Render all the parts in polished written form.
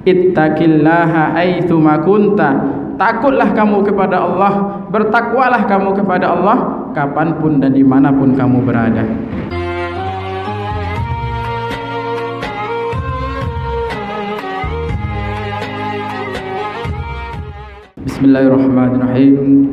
ittaqillaha aitsuma kunta. Takutlah kamu kepada Allah, bertakwalah kamu kepada Allah kapanpun dan dimanapun kamu berada. Bismillahirrahmanirrahim.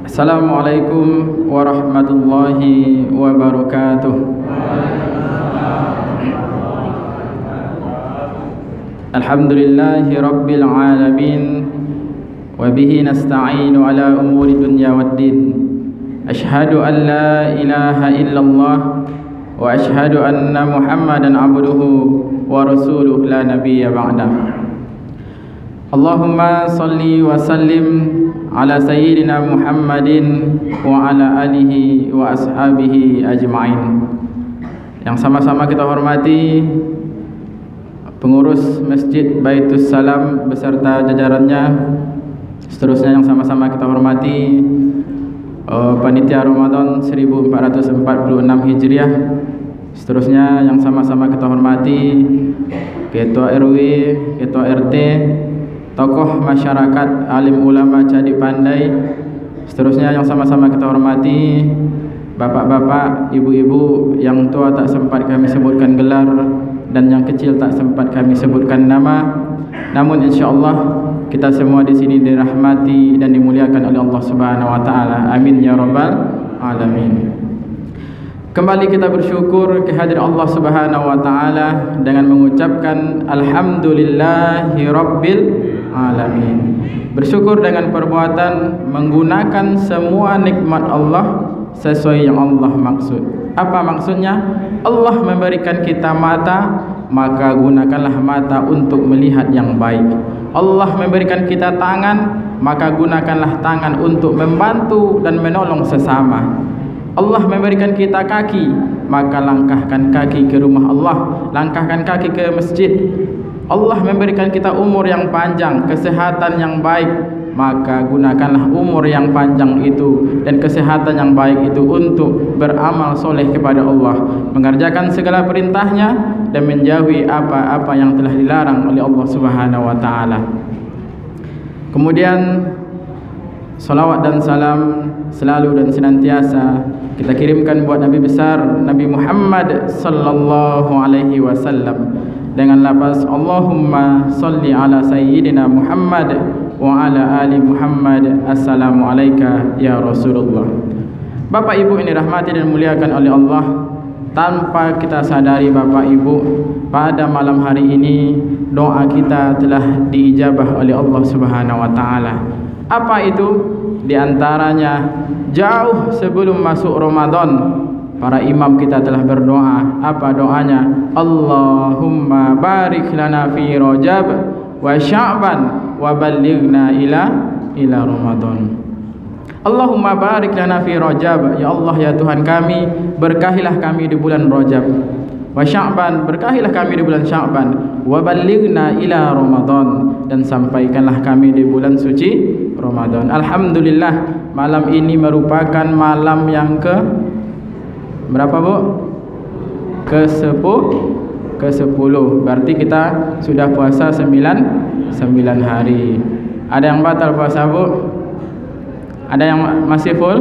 Assalamualaikum warahmatullahi wabarakatuh. Alhamdulillahi rabbil alamin. Wabihi nasta'inu ala umuri dunya waddin. Ashhadu an la ilaha illallah wa ashhadu anna Muhammadan abduhu wa rasuluh la nabiyya ba'dah. Allahumma salli wa sallim ala sayyidina Muhammadin wa ala alihi wa ashabihi ajma'in. Yang sama-sama kita hormati pengurus Masjid Baitus Salam beserta jajarannya. Seterusnya yang sama-sama kita hormati panitia Ramadan 1446 Hijriah. Seterusnya yang sama-sama kita hormati Ketua RW, Ketua RT, tokoh masyarakat, alim ulama Cadi Pandai. Seterusnya yang sama-sama kita hormati bapak-bapak, ibu-ibu, yang tua tak sempat kami sebutkan gelar dan yang kecil tak sempat kami sebutkan nama. Namun insyaallah kita semua di sini dirahmati dan dimuliakan oleh Allah Subhanahu wa taala. Amin ya rabbal alamin. Kembali kita bersyukur kehadiran Allah Subhanahu wa taala dengan mengucapkan alhamdulillahi rabbil alamin. Bersyukur dengan perbuatan menggunakan semua nikmat Allah sesuai yang Allah maksud. Apa maksudnya? Allah memberikan kita mata, maka gunakanlah mata untuk melihat yang baik. Allah memberikan kita tangan, maka gunakanlah tangan untuk membantu dan menolong sesama. Allah memberikan kita kaki, maka langkahkan kaki ke rumah Allah, langkahkan kaki ke masjid. Allah memberikan kita umur yang panjang, kesehatan yang baik, maka gunakanlah umur yang panjang itu dan kesehatan yang baik itu untuk beramal soleh kepada Allah, mengerjakan segala perintahnya dan menjauhi apa-apa yang telah dilarang oleh Allah Subhanahu wa taala. Kemudian salawat dan salam selalu dan senantiasa kita kirimkan buat Nabi besar Nabi Muhammad sallallahu alaihi wasallam dengan lafaz Allahumma salli ala sayyidina Muhammad wa ala ali Muhammad. Assalamu alayka ya Rasulullah. Bapak Ibu ini rahmati dan muliakan oleh Allah, tanpa kita sadari Bapak Ibu, pada malam hari ini doa kita telah diijabah oleh Allah Subhanahu wa taala. Apa itu? Di antaranya jauh sebelum masuk Ramadan, para imam kita telah berdoa. Apa doanya? Allahumma barik lana fi Rajab wa Sya'ban wa ballighna ila Ramadan. Allahumma barik lana fi Rajab. Ya Allah, ya Tuhan kami, berkahilah kami di bulan Rajab. Wa Sya'ban, berkahilah kami di bulan Sya'ban. Wa ballighna ila Ramadan, dan sampaikanlah kami di bulan suci Ramadan. Alhamdulillah, malam ini merupakan malam yang ke berapa Bu? Ke-10. Berarti kita sudah puasa 9 hari. Ada yang batal puasa Bu? Ada yang masih full?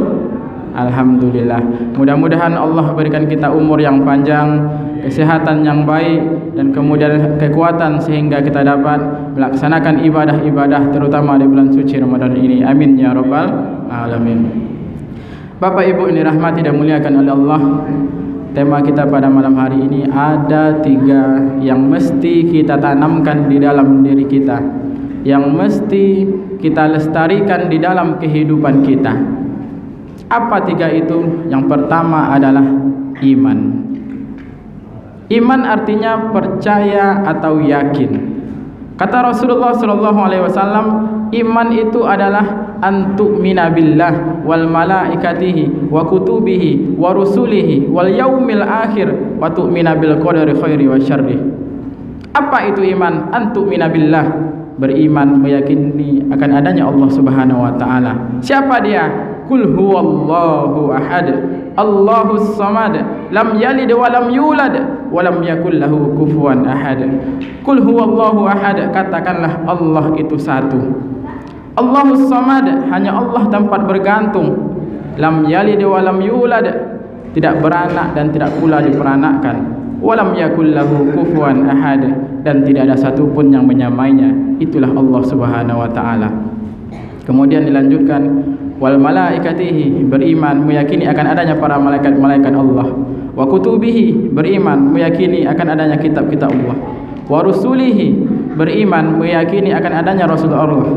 Alhamdulillah. Mudah-mudahan Allah berikan kita umur yang panjang, kesehatan yang baik, dan kemudian kekuatan sehingga kita dapat melaksanakan ibadah-ibadah terutama di bulan suci Ramadan ini. Amin ya rabbal alamin. Bapak Ibu ini rahmati dan muliakan oleh Allah. Tema kita pada malam hari ini ada 3 yang mesti kita tanamkan di dalam diri kita, yang mesti kita lestarikan di dalam kehidupan kita. Apa 3 itu? Yang pertama adalah iman. Iman artinya percaya atau yakin. Kata Rasulullah SAW, iman itu adalah antu'mina billah wal malaikatihi wa kutubihi wa rusulihi wal yaumil akhir wa tu'mina bil qadari khairi wa syarri. Apa itu iman? Antu'mina billah, beriman meyakini akan adanya Allah Subhanahu wa taala. Siapa dia? Qul huwallahu ahad, Allahus samad, lam yalid wa lam yulad wa lam yakul lahu kufuwan ahad. Qul huwallahu ahad, katakanlah Allah itu satu. Allahus samad, hanya Allah tempat bergantung. Lam yalid wa lam yulad, tidak beranak dan tidak pula diperanakkan. Walam yakul lahu kufuwan ahad, dan tidak ada satupun yang menyamainya. Itulah Allah Subhanahu wa taala. Kemudian dilanjutkan, wal malaikatihi, beriman meyakini akan adanya para malaikat-malaikat Allah. Wa kutubihi, beriman meyakini akan adanya kitab-kitab Allah. Wa rusulihi, beriman meyakini akan adanya rasul Allah.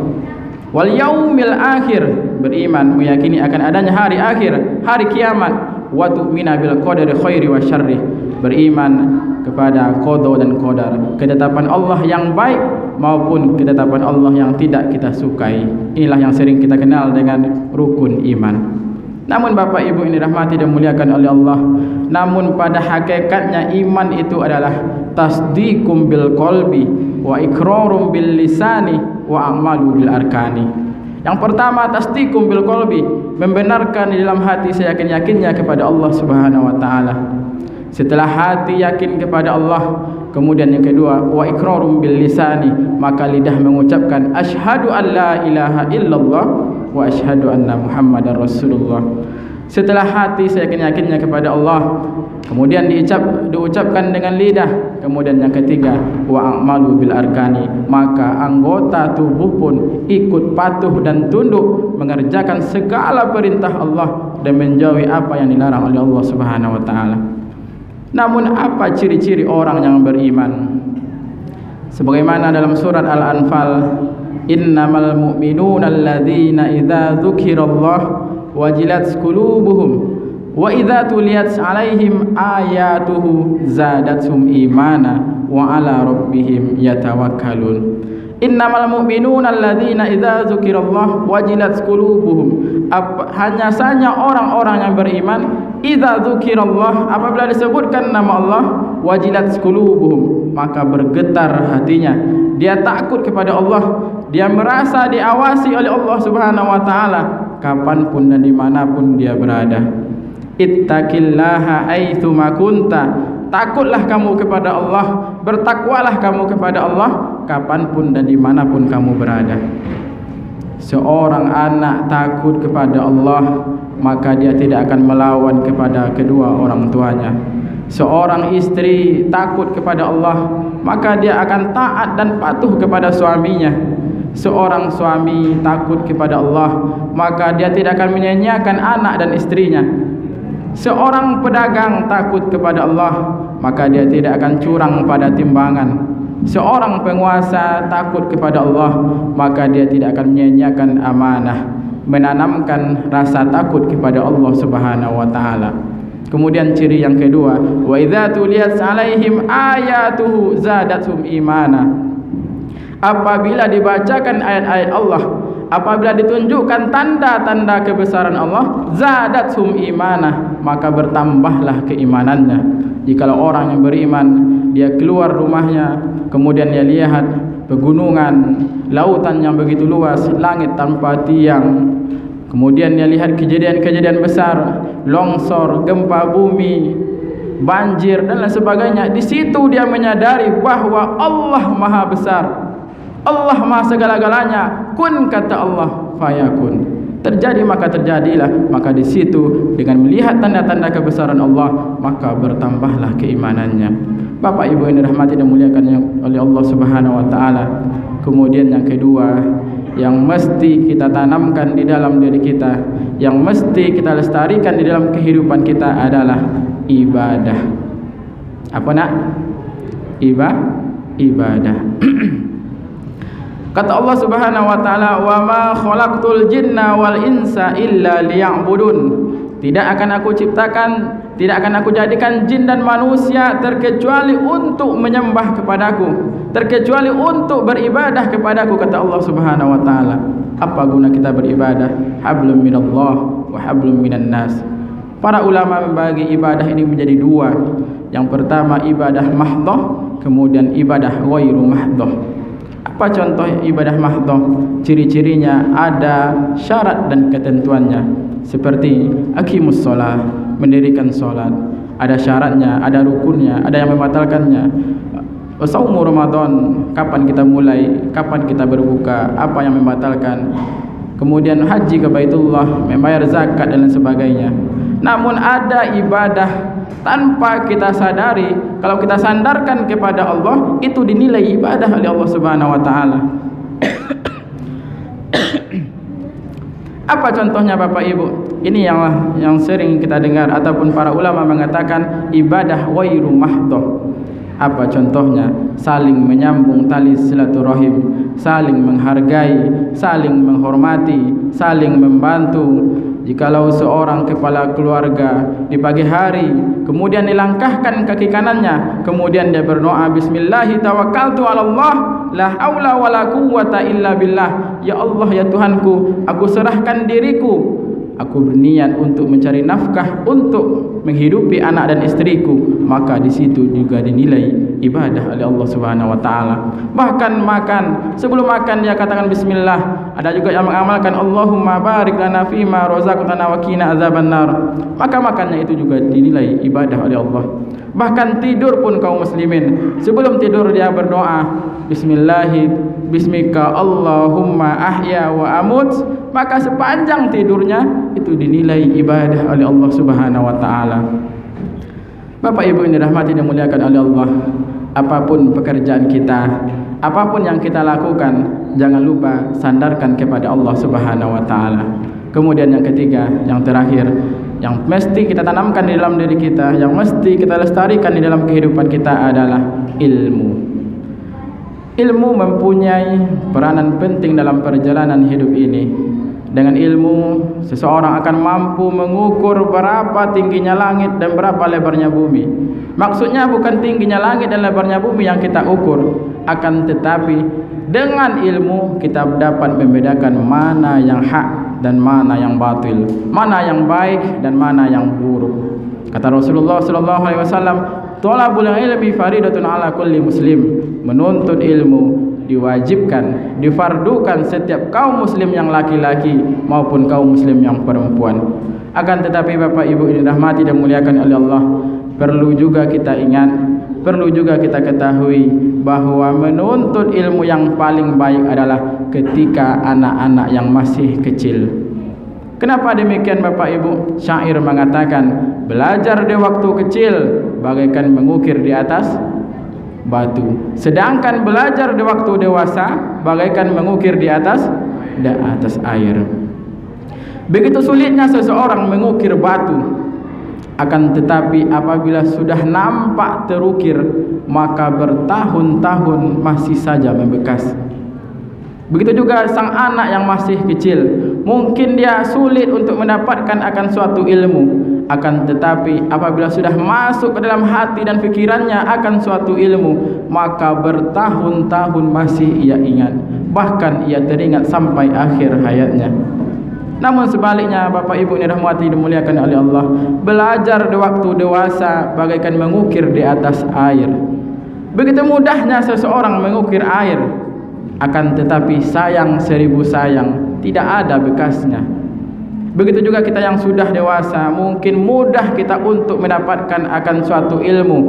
Wal yaumil akhir, beriman meyakini akan adanya hari akhir, hari kiamat. Wa tu'mina bil qadari khairi wa syarri, beriman kepada qada dan qadar, ketetapan Allah yang baik maupun ketetapan Allah yang tidak kita sukai. Inilah yang sering kita kenal dengan rukun iman. Namun Bapak Ibu ini rahmati dan muliakan oleh Allah, namun pada hakikatnya iman itu adalah tasdiqum bil qalbi wa iqrarum bil lisani wa a'malu bil arkani. Yang pertama, tasdiqum bil qalbi, membenarkan di dalam hati seyakin-yakinnya kepada Allah Subhanahu wa taala. Setelah hati yakin kepada Allah, kemudian yang kedua, wa iqrarum bil lisani, maka lidah mengucapkan asyhadu an la ilaha illallah wa asyhadu anna muhammadar rasulullah. Setelah hati seyakin-yakinnya kepada Allah, kemudian diucapkan dengan lidah. Kemudian yang ketiga, wa a'malu bil arkani, maka anggota tubuh pun ikut patuh dan tunduk mengerjakan segala perintah Allah dan menjauhi apa yang dilarang oleh Allah Subhanahu wa taala. Namun apa ciri-ciri orang yang beriman? Sebagaimana dalam surat Al-Anfal, innamal mu'minuna alladzina idza dzukirallah wajilat qulubuhum wa idza tuliyat 'alaihim ayatuhu zadatuhum imana wa 'ala rabbihim yatawakkalun. Innamal mu'minuna alladzina idza dzukirallah wajilat qulubuhum, hanya saja orang-orang yang beriman idza dzukirallah, apabila disebutkan nama Allah, wajilat qulubuhum, maka bergetar hatinya. Dia takut kepada Allah, dia merasa diawasi oleh Allah Subhanahu wa taala kapanpun dan dimanapun dia berada. Ittaqillaha aitsuma kunta, takutlah kamu kepada Allah, bertakwalah kamu kepada Allah kapanpun dan dimanapun kamu berada. Seorang anak takut kepada Allah, maka dia tidak akan melawan kepada kedua orang tuanya. Seorang istri takut kepada Allah, maka dia akan taat dan patuh kepada suaminya. Seorang suami takut kepada Allah, maka dia tidak akan menyia-nyiakan anak dan istrinya. Seorang pedagang takut kepada Allah, maka dia tidak akan curang pada timbangan. Seorang penguasa takut kepada Allah, maka dia tidak akan menyia-nyiakan amanah, menanamkan rasa takut kepada Allah Subhanahu wa taala. Kemudian ciri yang kedua, wa idza tuliyat 'alaihim ayatuhu zadatuhum imana. Apabila dibacakan ayat-ayat Allah, apabila ditunjukkan tanda-tanda kebesaran Allah, zadatuhum imana, maka bertambahlah keimanannya. Jikalau orang yang beriman, dia keluar rumahnya, kemudian dia lihat pegunungan, lautan yang begitu luas, langit tanpa tiang, kemudian dia lihat kejadian-kejadian besar, longsor, gempa bumi, banjir dan lain sebagainya. Di situ dia menyadari bahwa Allah Maha Besar, Allah Maha segala-galanya. Kun, kata Allah, fayakun. Terjadi maka terjadilah. Maka di situ dengan melihat tanda-tanda kebesaran Allah, maka bertambahlah keimanannya. Bapak Ibu yang dirahmati dan muliakan oleh Allah Subhanahu wa taala. Kemudian yang kedua, yang mesti kita tanamkan di dalam diri kita, yang mesti kita lestarikan di dalam kehidupan kita adalah ibadah. Apa nak? Ibadah. Kata Allah Subhanahu wa taala, "Wa ma khalaqtul jinna wal insa illa liya'budun." Tidak akan aku jadikan jin dan manusia terkecuali untuk menyembah kepadaku, terkecuali untuk beribadah kepadaku, kata Allah Subhanahu wa taala. Apa guna kita beribadah? Hablum minallah wa hablum minan nas. Para ulama membagi ibadah ini menjadi dua. Yang pertama ibadah mahdhah, kemudian ibadah ghairu mahdhah. Apa contoh ibadah mahdhah? Ciri-cirinya ada syarat dan ketentuannya, seperti aqimus shalah, mendirikan salat, ada syaratnya, ada rukunnya, ada yang membatalkannya. Saumu Ramadan, kapan kita mulai, kapan kita berbuka, apa yang membatalkan. Kemudian haji ke Baitullah, membayar zakat dan lain sebagainya. Namun ada ibadah tanpa kita sadari, kalau kita sandarkan kepada Allah, itu dinilai ibadah oleh Allah Subhanahu wa taala. Apa contohnya Bapak Ibu? Ini yang sering kita dengar ataupun para ulama mengatakan ibadah ghairu mahdhah. Apa contohnya? Saling menyambung tali silaturahim, saling menghargai, saling menghormati, saling membantu. Jikalau seorang kepala keluarga di pagi hari kemudian dilangkahkan kaki kanannya, kemudian dia berdoa, bismillahi tawakkaltu ala Allah, la haula wala quwwata illa billah. Ya Allah, ya Tuhanku, aku serahkan diriku, aku berniat untuk mencari nafkah untuk menghidupi anak dan istriku, maka di situ juga dinilai ibadah oleh Allah Subhanahu wa taala. Bahkan makan, sebelum makan dia katakan bismillah. Ada juga yang mengamalkan Allahumma barik lana fima razaqtana wa qina azabannar. Maka makannya itu juga dinilai ibadah oleh Allah. Bahkan tidur pun kaum muslimin, sebelum tidur dia berdoa, bismika Allahumma ahya wa amut. Maka sepanjang tidurnya itu dinilai ibadah oleh Allah Subhanahu wa taala. Bapak Ibu yang dirahmati dan dimuliakan oleh Allah, apapun pekerjaan kita, apapun yang kita lakukan, jangan lupa sandarkan kepada Allah Subhanahu wa taala. Kemudian yang ketiga, yang terakhir, yang mesti kita tanamkan di dalam diri kita, yang mesti kita lestarikan di dalam kehidupan kita adalah ilmu. Ilmu mempunyai peranan penting dalam perjalanan hidup ini. Dengan ilmu, seseorang akan mampu mengukur berapa tingginya langit dan berapa lebarnya bumi. Maksudnya bukan tingginya langit dan lebarnya bumi yang kita ukur, akan tetapi dengan ilmu kita dapat membedakan mana yang hak dan mana yang batil, mana yang baik dan mana yang buruk. Kata Rasulullah sallallahu alaihi wasallam, "Thalabul ilmi faridatun ala kulli muslim." Menuntut ilmu diwajibkan, difardukan setiap kaum muslim yang laki-laki maupun kaum muslim yang perempuan. Akan tetapi Bapak Ibu yang dirahmati dan dimuliakan oleh Allah, perlu juga kita ingat, perlu juga kita ketahui bahwa menuntut ilmu yang paling baik adalah ketika anak-anak yang masih kecil. Kenapa demikian Bapak Ibu? Syair mengatakan, belajar di waktu kecil bagaikan mengukir di atas batu, sedangkan belajar di waktu dewasa bagaikan mengukir di atas air. Begitu sulitnya seseorang mengukir batu, akan tetapi apabila sudah nampak terukir, maka bertahun-tahun masih saja membekas. Begitu juga sang anak yang masih kecil, mungkin dia sulit untuk mendapatkan akan suatu ilmu, akan tetapi apabila sudah masuk ke dalam hati dan fikirannya akan suatu ilmu, maka bertahun-tahun masih ia ingat, bahkan ia teringat sampai akhir hayatnya. Namun sebaliknya Bapak Ibu yang dirahmati dan dimuliakan oleh Allah, belajar di waktu dewasa bagaikan mengukir di atas air. Begitu mudahnya seseorang mengukir air, akan tetapi sayang seribu sayang, tidak ada bekasnya. Begitu juga kita yang sudah dewasa, mungkin mudah kita untuk mendapatkan akan suatu ilmu,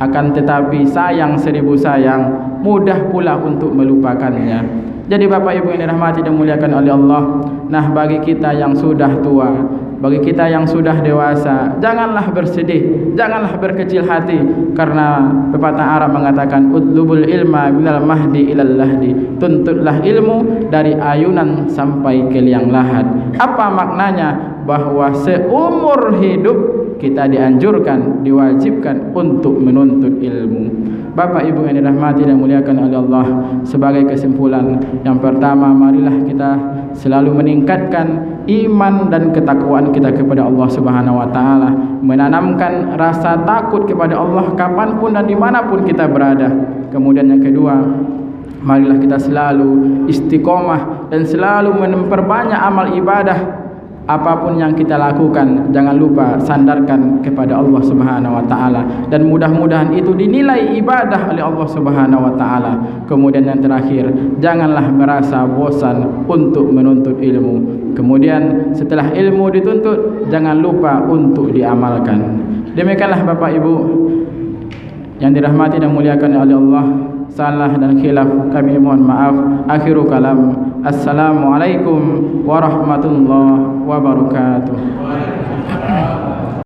akan tetapi sayang seribu sayang, mudah pula untuk melupakannya. Jadi Bapak Ibu yang dirahmati dan dimuliakan oleh Allah, nah bagi kita yang sudah tua, bagi kita yang sudah dewasa, janganlah bersedih, janganlah berkecil hati, karena pepatah Arab mengatakan utlubul ilma minal mahdi ilal lahdi, tuntutlah ilmu dari ayunan sampai ke liang lahat. Apa maknanya? Bahwa seumur hidup kita dianjurkan, diwajibkan untuk menuntut ilmu. Bapak Ibu yang dirahmati dan dimuliakan oleh Allah, sebagai kesimpulan, yang pertama, marilah kita selalu meningkatkan iman dan ketakwaan kita kepada Allah Subhanahu wa taala, menanamkan rasa takut kepada Allah kapanpun dan dimanapun kita berada. Kemudian yang kedua, marilah kita selalu istiqomah dan selalu memperbanyak amal ibadah. Apapun yang kita lakukan, jangan lupa sandarkan kepada Allah Subhanahu wa taala, dan mudah-mudahan itu dinilai ibadah oleh Allah Subhanahu wa taala. Kemudian yang terakhir, janganlah merasa bosan untuk menuntut ilmu. Kemudian setelah ilmu dituntut, jangan lupa untuk diamalkan. Demikianlah Bapak Ibu yang dirahmati dan muliakan oleh Allah. Salah dan khilaf kami mohon maaf. Akhiru kalam. Assalamualaikum warahmatullahi wabarakatuh.